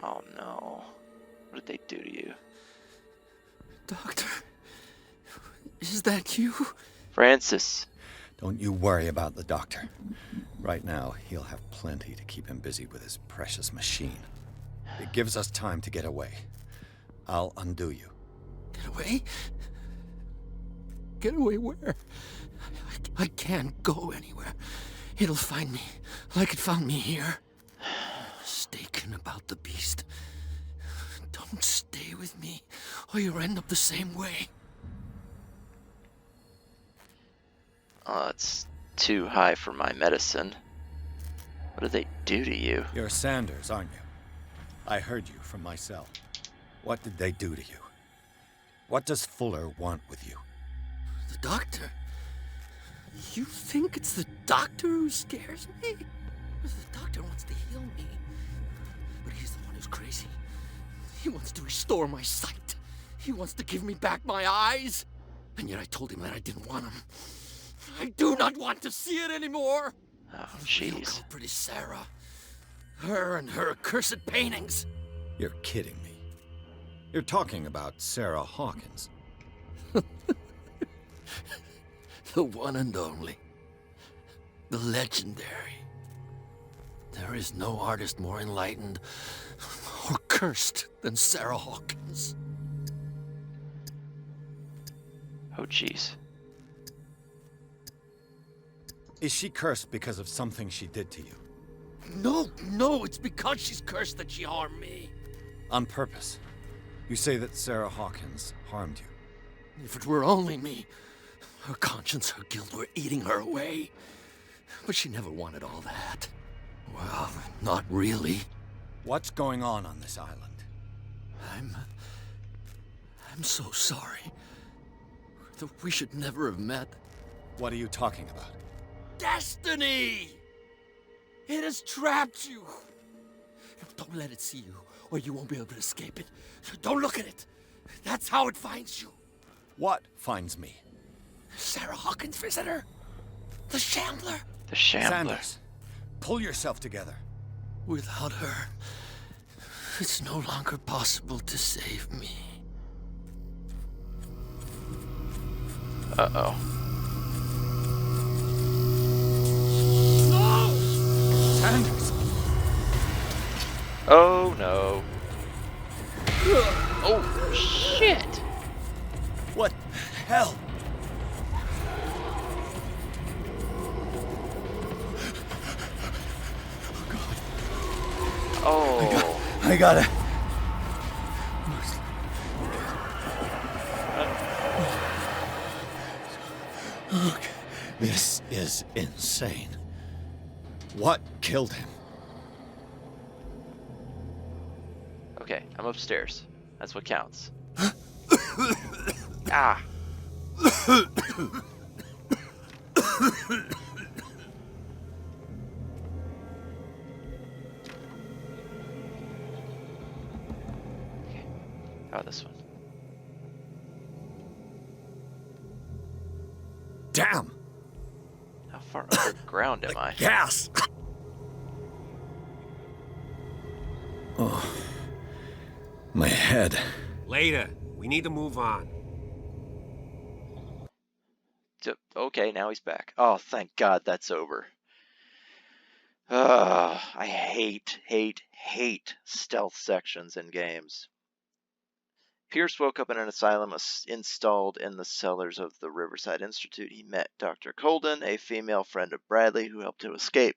Oh no. What did they do to you? Doctor, is that you? Francis. Don't you worry about the doctor. Right now, he'll have plenty to keep him busy with his precious machine. It gives us time to get away. I'll undo you. Get away? Get away where? I can't go anywhere. It'll find me, like it found me here. You're mistaken about the beast. Don't stay with me, or you'll end up the same way. It's too high for my medicine. What did they do to you? You're Sanders, aren't you? I heard you from my cell. What did they do to you? What does Fuller want with you? The doctor? You think it's the doctor who scares me? The doctor wants to heal me. But he's the one who's crazy. He wants to restore my sight. He wants to give me back my eyes. And yet I told him that I didn't want him. I do not want to see it anymore. Oh, The real jeez. culprit is Sarah. Her and her accursed paintings. You're kidding me. You're talking about Sarah Hawkins. The one and only. The legendary. There is no artist more enlightened or cursed than Sarah Hawkins. Oh, jeez. Is she cursed because of something she did to you? No, it's because she's cursed that she harmed me. On purpose. You say that Sarah Hawkins harmed you. If it were only me, her conscience, her guilt were eating her away. But she never wanted all that. Well, not really. What's going on this island? I'm so sorry. We should never have met. What are you talking about? Destiny! It has trapped you. Don't let it see you, or you won't be able to escape it. Don't look at it. That's how it finds you. What finds me? Sarah Hawkins' visitor. The Shambler. The Shambler. Sanders, pull yourself together. Without her, it's no longer possible to save me. Uh-oh. No! Sanders! Oh, no. Oh, shit! What the hell? Oh. I gotta... Look, this is insane. What killed him? Okay, I'm upstairs. That's what counts. Ah. Okay. How about this one? Damn! How far underground am I? Gas! Oh. My head. Later. We need to move on. Okay, now he's back. Oh, thank God that's over. I hate stealth sections in games. Pierce woke up in an asylum installed in the cellars of the Riverside Institute. He met Dr. Colden, a female friend of Bradley, who helped him escape.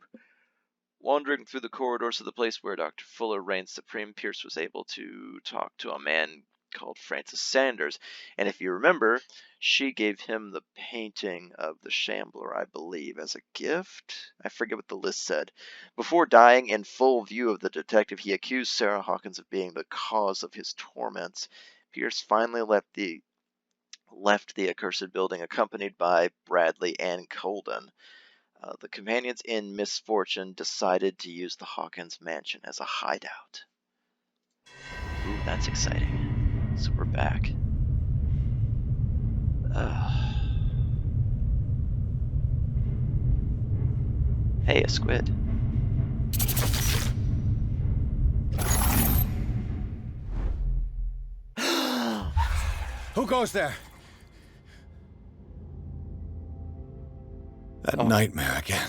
Wandering through the corridors of the place where Dr. Fuller reigned supreme, Pierce was able to talk to a man called Francis Sanders. And if you remember, she gave him the painting of the Shambler, I believe, as a gift. I forget what the list said. Before dying, in full view of the detective, he accused Sarah Hawkins of being the cause of his torments. Pierce finally left the accursed building, accompanied by Bradley and Colden. The companions in misfortune decided to use the Hawkins mansion as a hideout. Ooh, that's exciting. So we're back. Hey, a squid. Who goes there? That nightmare again.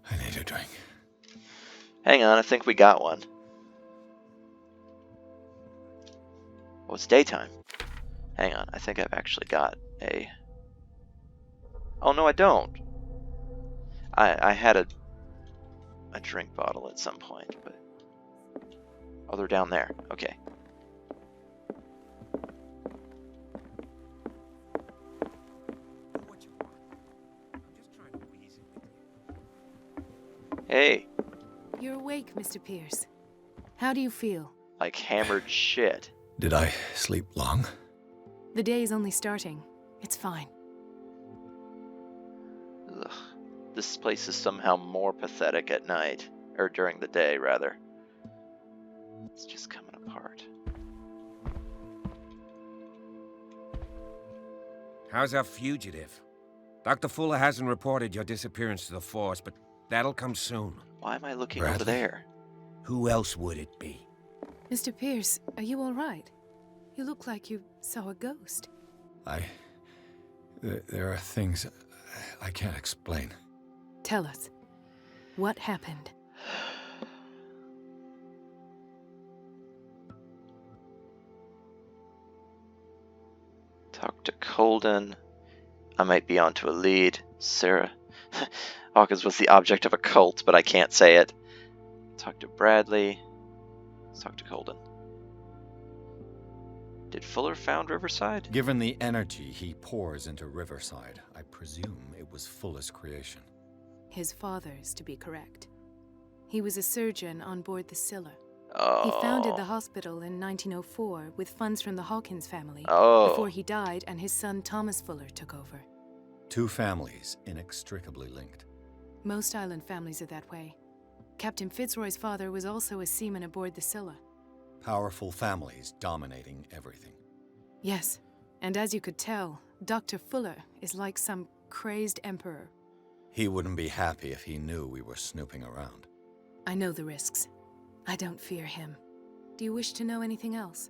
I need a drink. Hang on, I think we got one. Oh, it's daytime. Hang on, I think I've actually got a... Oh, no, I don't. I had a drink bottle at some point, but... Oh, they're down there. Okay. Hey, You're awake, Mr. Pierce. How do you feel? like hammered shit. Did I sleep long? The day is only starting. It's fine. Ugh. This place is somehow more pathetic at night. Or during the day, rather. It's just coming apart. How's our fugitive? Dr. Fuller hasn't reported your disappearance to the force, but that'll come soon. Why am I looking Bradley? over there? Who else would it be? Mr. Pierce, are you all right? You look like you saw a ghost. There are things I can't explain. Tell us. What happened? Talk to Colden. I might be onto a lead. Sarah. Hawkins was the object of a cult, but I can't say it. Talk to Bradley. Let's talk to Colden. Did Fuller found Riverside? Given the energy he pours into Riverside, I presume it was Fuller's creation. His father's, to be correct. He was a surgeon on board the Scylla. Oh. He founded the hospital in 1904 with funds from the Hawkins family before he died and his son Thomas Fuller took over. Two families inextricably linked. Most island families are that way. Captain Fitzroy's father was also a seaman aboard the Scylla. Powerful families dominating everything. Yes, and as you could tell, Dr. Fuller is like some crazed emperor. He wouldn't be happy if he knew we were snooping around. I know the risks. I don't fear him. Do you wish to know anything else?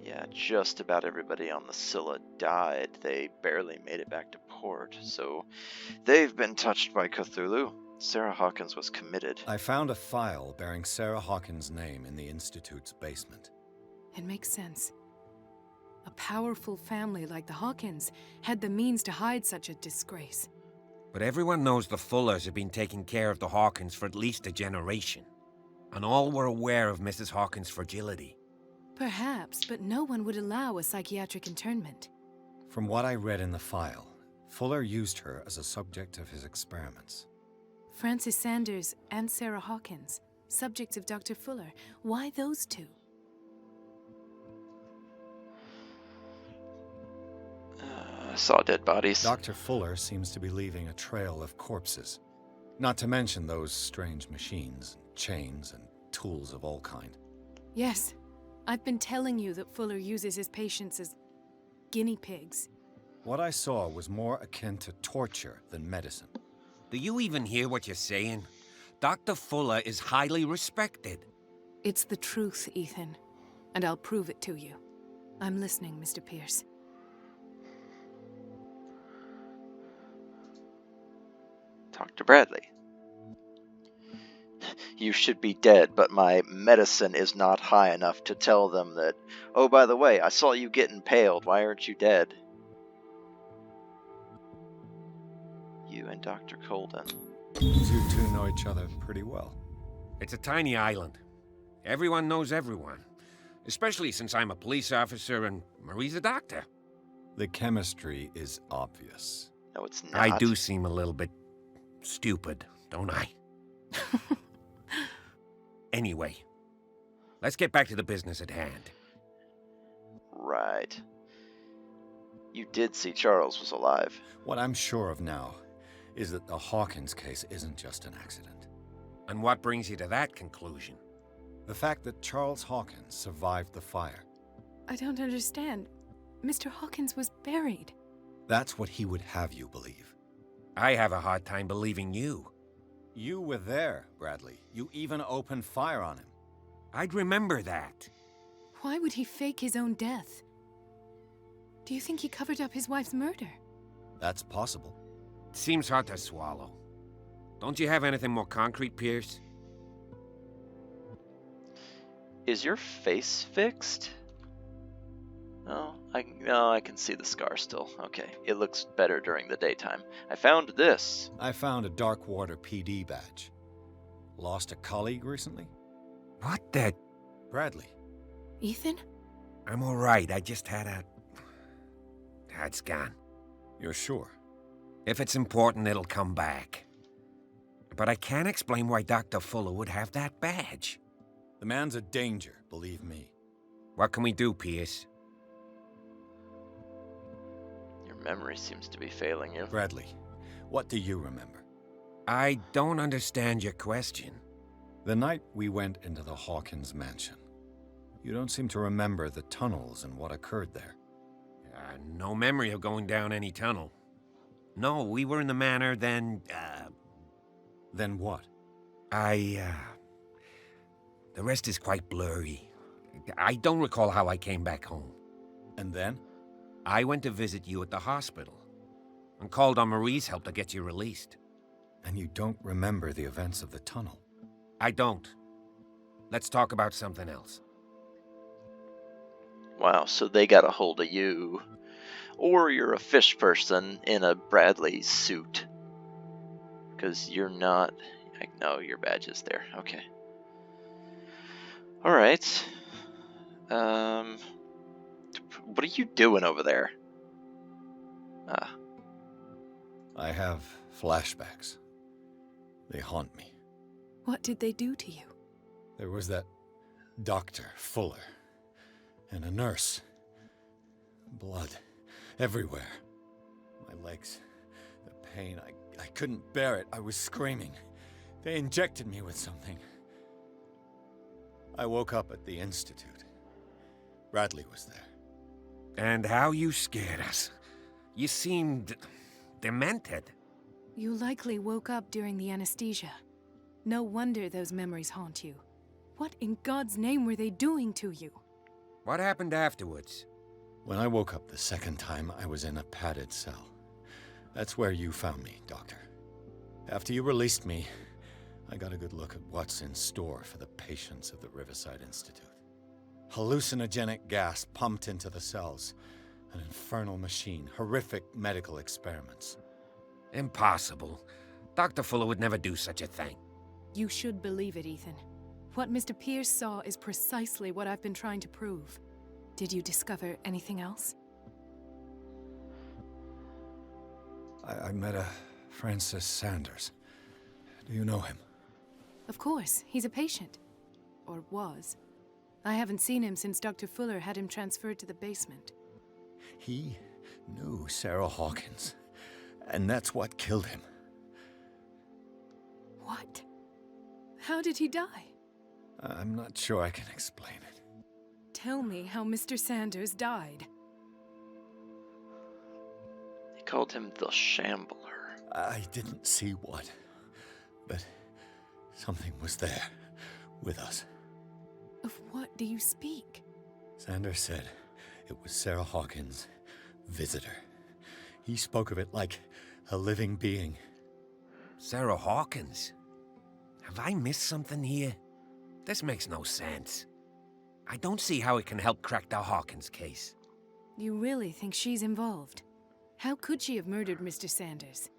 Yeah, just about everybody on the Scylla died. They barely made it back to port, so they've been touched by Cthulhu. Sarah Hawkins was committed. I found a file bearing Sarah Hawkins' name in the Institute's basement. It makes sense. A powerful family like the Hawkins had the means to hide such a disgrace. But everyone knows the Fullers have been taking care of the Hawkins for at least a generation. And all were aware of Mrs. Hawkins' fragility. Perhaps, but no one would allow a psychiatric internment. From what I read in the file, Fuller used her as a subject of his experiments. Francis Sanders and Sarah Hawkins, subjects of Dr. Fuller. Why those two? I saw dead bodies. Dr. Fuller seems to be leaving a trail of corpses. Not to mention those strange machines, chains, and tools of all kind. Yes, I've been telling you that Fuller uses his patients as guinea pigs. What I saw was more akin to torture than medicine. Do you even hear what you're saying? Dr. Fuller is highly respected. It's the truth, Ethan, and I'll prove it to you. I'm listening, Mr. Pierce. Talk to Bradley. You should be dead, but my medicine is not high enough to tell them that, oh, by the way, I saw you get impaled. Why aren't you dead? You and Dr. Colden. You two know each other pretty well. It's a tiny island. Everyone knows everyone. Especially since I'm a police officer and Marie's a doctor. The chemistry is obvious. No, it's not. I do seem a little bit stupid, don't I? Anyway, let's get back to the business at hand. Right. You did see Charles was alive. What I'm sure of now is that the Hawkins case isn't just an accident. And what brings you to that conclusion? The fact that Charles Hawkins survived the fire. I don't understand. Mr. Hawkins was buried. That's what he would have you believe. I have a hard time believing you. You were there, Bradley. You even opened fire on him. I'd remember that. Why would he fake his own death? Do you think he covered up his wife's murder? That's possible. Seems hard to swallow. Don't you have anything more concrete, Pierce? Is your face fixed? No, I can see the scar still. Okay, it looks better during the daytime. I found this. I found a Darkwater PD badge. Lost a colleague recently? What the... Bradley. Ethan? I'm all right. I just had a... It's gone. You're sure? If it's important, it'll come back. But I can't explain why Dr. Fuller would have that badge. The man's a danger, believe me. What can we do, Pierce? Your memory seems to be failing you. Bradley, what do you remember? I don't understand your question. The night we went into the Hawkins mansion. You don't seem to remember the tunnels and what occurred there. No memory of going down any tunnel. No, we were in the manor, then, Then what? The rest is quite blurry. I don't recall how I came back home. And then? I went to visit you at the hospital and called on Marie's help to get you released. And you don't remember the events of the tunnel? I don't. Let's talk about something else. Wow, so they got a hold of you. Or you're a fish person in a Bradley suit. Because you're not... No, your badge is there. Okay. Alright. What are you doing over there? I have flashbacks. They haunt me. What did they do to you? There was that Dr. Fuller. And a nurse. Blood. Everywhere. My legs. The pain. I couldn't bear it. I was screaming. They injected me with something. I woke up at the Institute. Bradley was there. And how you scared us. You seemed... demented. You likely woke up during the anesthesia. No wonder those memories haunt you. What in God's name were they doing to you? What happened afterwards? When I woke up the second time, I was in a padded cell. That's where you found me, Doctor. After you released me, I got a good look at what's in store for the patients of the Riverside Institute. Hallucinogenic gas pumped into the cells. An infernal machine. Horrific medical experiments. Impossible. Dr. Fuller would never do such a thing. You should believe it, Ethan. What Mr. Pierce saw is precisely what I've been trying to prove. Did you discover anything else? I met a Francis Sanders. Do you know him? Of course, he's a patient. Or was. I haven't seen him since Dr. Fuller had him transferred to the basement. He knew Sarah Hawkins, and that's what killed him. What? How did he die? I'm not sure I can explain it. Tell me how Mr. Sanders died. They called him the Shambler. I didn't see what, but something was there, with us. Of what do you speak? Sanders said it was Sarah Hawkins' visitor. He spoke of it like a living being. Sarah Hawkins? Have I missed something here? This makes no sense. I don't see how it can help crack the Hawkins case. You really think she's involved? How could she have murdered Mr. Sanders?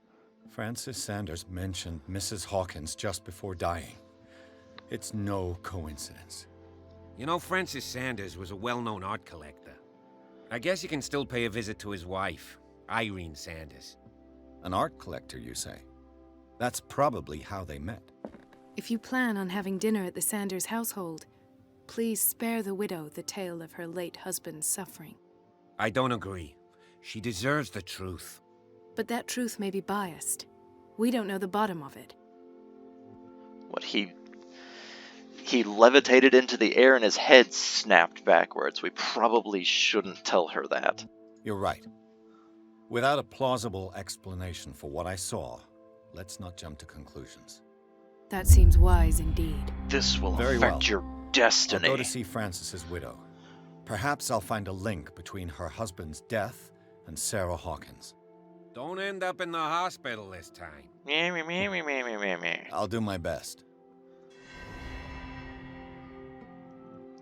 Francis Sanders mentioned Mrs. Hawkins just before dying. It's no coincidence. You know, Francis Sanders was a well-known art collector. I guess you can still pay a visit to his wife, Irene Sanders. An art collector, you say? That's probably how they met. If you plan on having dinner at the Sanders household, please spare the widow the tale of her late husband's suffering. I don't agree. She deserves the truth. But that truth may be biased. We don't know the bottom of it. What, he levitated into the air and his head snapped backwards. We probably shouldn't tell her that. You're right. Without a plausible explanation for what I saw, let's not jump to conclusions. That seems wise indeed. This will Very affect well. your destiny. I'll go to see Francis's widow. Perhaps I'll find a link between her husband's death and Sarah Hawkins. Don't end up in the hospital this time. Meh, meh, meh, meh, meh, meh, meh, meh. I'll do my best.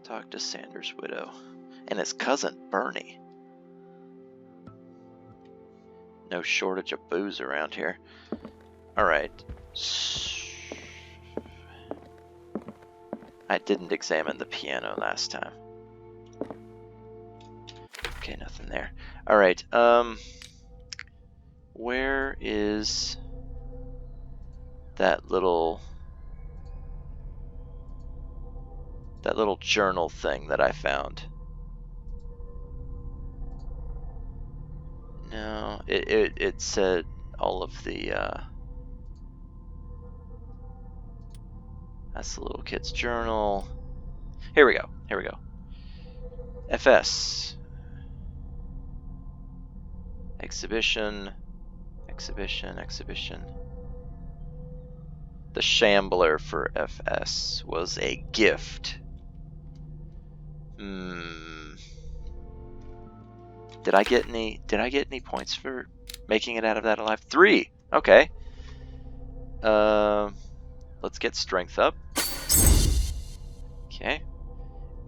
Talk to Sanders' widow and his cousin Bernie. No shortage of booze around here. Alright. I didn't examine the piano last time. Okay, nothing there. Alright, where is that little journal thing that I found? No, it said all of the that's the little kid's journal. Here we go. FS. Exhibition. The Shambler for FS was a gift. Did I get any points for making it out of that alive? 3. Okay. Let's get strength up. Okay.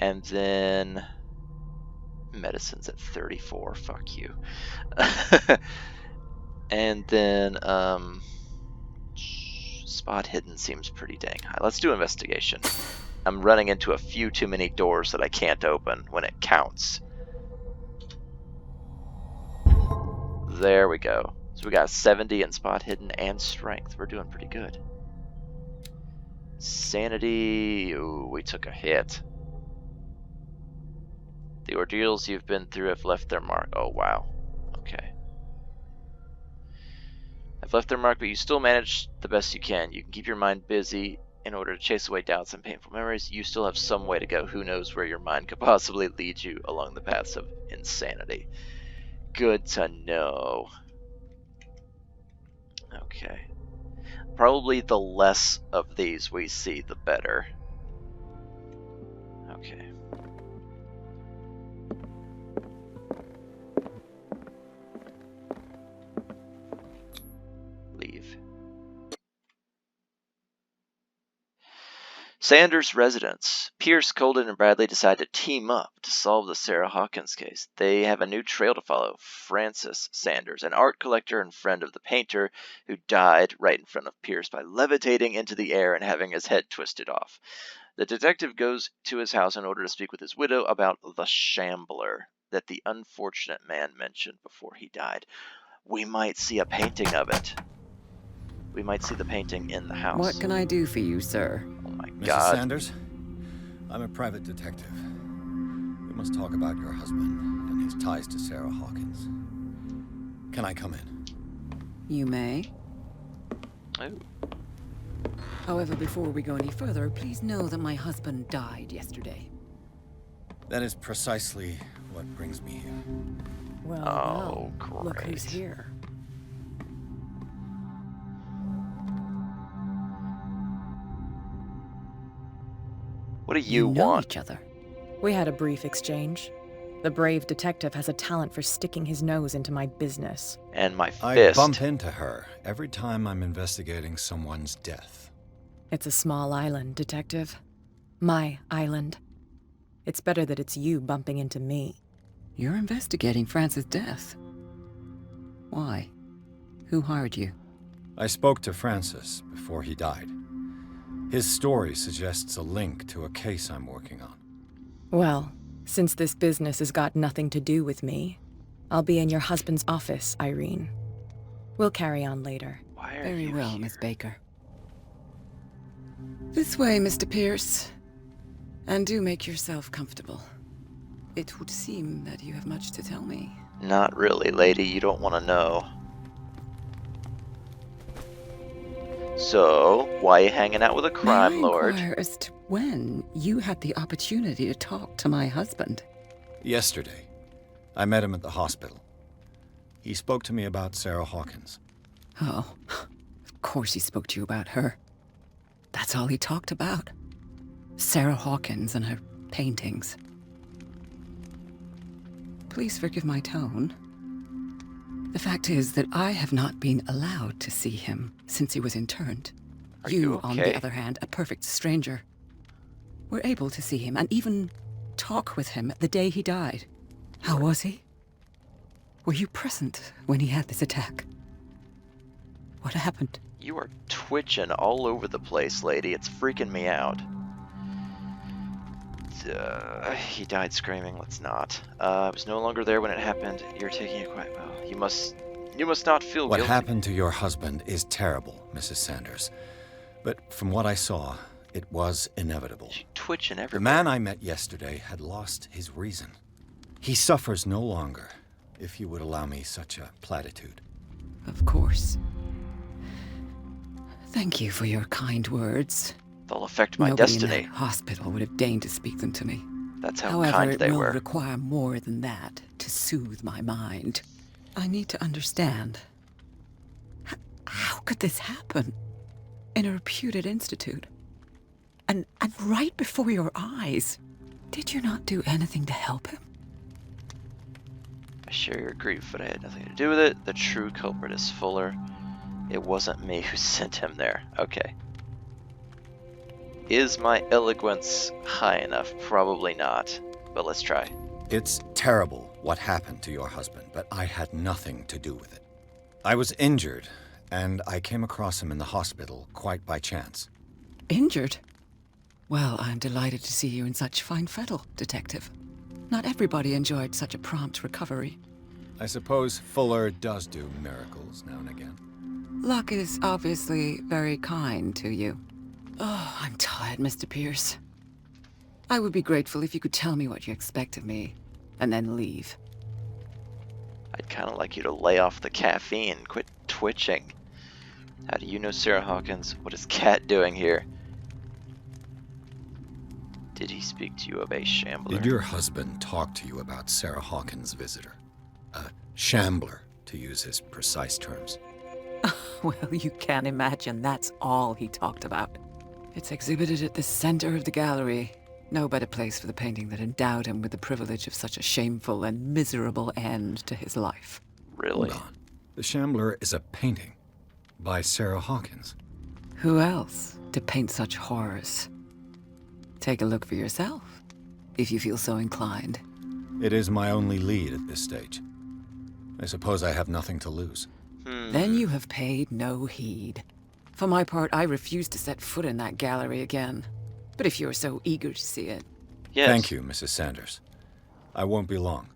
And then medicine's at 34. Fuck you. And then spot hidden seems pretty dang high. Let's do investigation. I'm running into a few too many doors that I can't open when it counts. There we go. So we got 70 in spot hidden and strength. We're doing pretty good. Sanity. Ooh, we took a hit. The ordeals you've been through have left their mark. Oh, wow. Okay. Have left their mark, but you still manage the best you can. You can keep your mind busy in order to chase away doubts and painful memories. You still have some way to go. Who knows where your mind could possibly lead you along the paths of insanity. Good to know. Okay. Probably the less of these we see, the better. Okay. Leave. Sanders' residence. Pierce, Colden, and Bradley decide to team up to solve the Sarah Hawkins case. They have a new trail to follow. Francis Sanders, an art collector and friend of the painter who died right in front of Pierce by levitating into the air and having his head twisted off. The detective goes to his house in order to speak with his widow about the Shambler that the unfortunate man mentioned before he died. We might see a painting of it. We might see the painting in the house. What can I do for you, sir? Oh my Mrs. God. Sanders, I'm a private detective. We must talk about your husband and his ties to Sarah Hawkins. Can I come in? You may. Oh. However, before we go any further, please know that my husband died yesterday. That is precisely what brings me here. Well, Oh, look who's great. here. What do you know want? each other. We had a brief exchange. The brave detective has a talent for sticking his nose into my business. And my I fist. bump into her every time I'm investigating someone's death. It's a small island, detective. My island. It's better that it's you bumping into me. You're investigating Francis' death. Why? Who hired you? I spoke to Francis before he died. His story suggests a link to a case I'm working on. Well, since this business has got nothing to do with me, I'll be in your husband's office, Irene. We'll carry on later. Why are Very you well, here? Miss Baker. This way, Mr. Pierce. And do make yourself comfortable. It would seem that you have much to tell me. Not really, lady. You don't want to know. So, why are you hanging out with a crime May I lord? inquire as to when you had the opportunity to talk to my husband? Yesterday, I met him at the hospital. He spoke to me about Sarah Hawkins. Oh, of course he spoke to you about her. That's all he talked about. Sarah Hawkins and her paintings. Please forgive my tone. The fact is that I have not been allowed to see him since he was interned. Are you on okay? the other hand, a perfect stranger, were able to see him and even talk with him the day he died. How was he? Were you present when he had this attack? What happened? You are twitching all over the place, lady. It's freaking me out. He died screaming. Let's not. I was no longer there when it happened. You're taking it quite well. You must not feel What guilty. happened to your husband is terrible, Mrs. Sanders. But from what I saw, it was inevitable. She's twitching The everywhere. man I met yesterday had lost his reason. He suffers no longer, if you would allow me such a platitude. Of course. Thank you for your kind words. They'll affect my Nobody destiny. in that hospital would have deigned to speak them to me. That's how However, kind it they will were. require more than that to soothe my mind. I need to understand. How could this happen? In a reputed institute? And right before your eyes? Did you not do anything to help him? I share your grief, but I had nothing to do with it. The true culprit is Fuller. It wasn't me who sent him there. Okay. Is my eloquence high enough? Probably not, but let's try. It's terrible what happened to your husband, but I had nothing to do with it. I was injured, and I came across him in the hospital quite by chance. Injured? Well, I'm delighted to see you in such fine fettle, Detective. Not everybody enjoyed such a prompt recovery. I suppose Fuller does do miracles now and again. Luck is obviously very kind to you. Oh, I'm tired, Mr. Pierce. I would be grateful if you could tell me what you expect of me, and then leave. I'd kind of like you to lay off the caffeine. Quit twitching. How do you know Sarah Hawkins? What is Kat doing here? Did he speak to you of a shambler? Did your husband talk to you about Sarah Hawkins' visitor? A shambler, to use his precise terms. Well, you can imagine that's all he talked about. It's exhibited at the center of the gallery. No better place for the painting that endowed him with the privilege of such a shameful and miserable end to his life. Really? Hold on. The Shambler is a painting by Sarah Hawkins. Who else to paint such horrors? Take a look for yourself, if you feel so inclined. It is my only lead at this stage. I suppose I have nothing to lose. Then you have paid no heed. For my part, I refuse to set foot in that gallery again. But if you're so eager to see it... Yes. Thank you, Mrs. Sanders. I won't be long.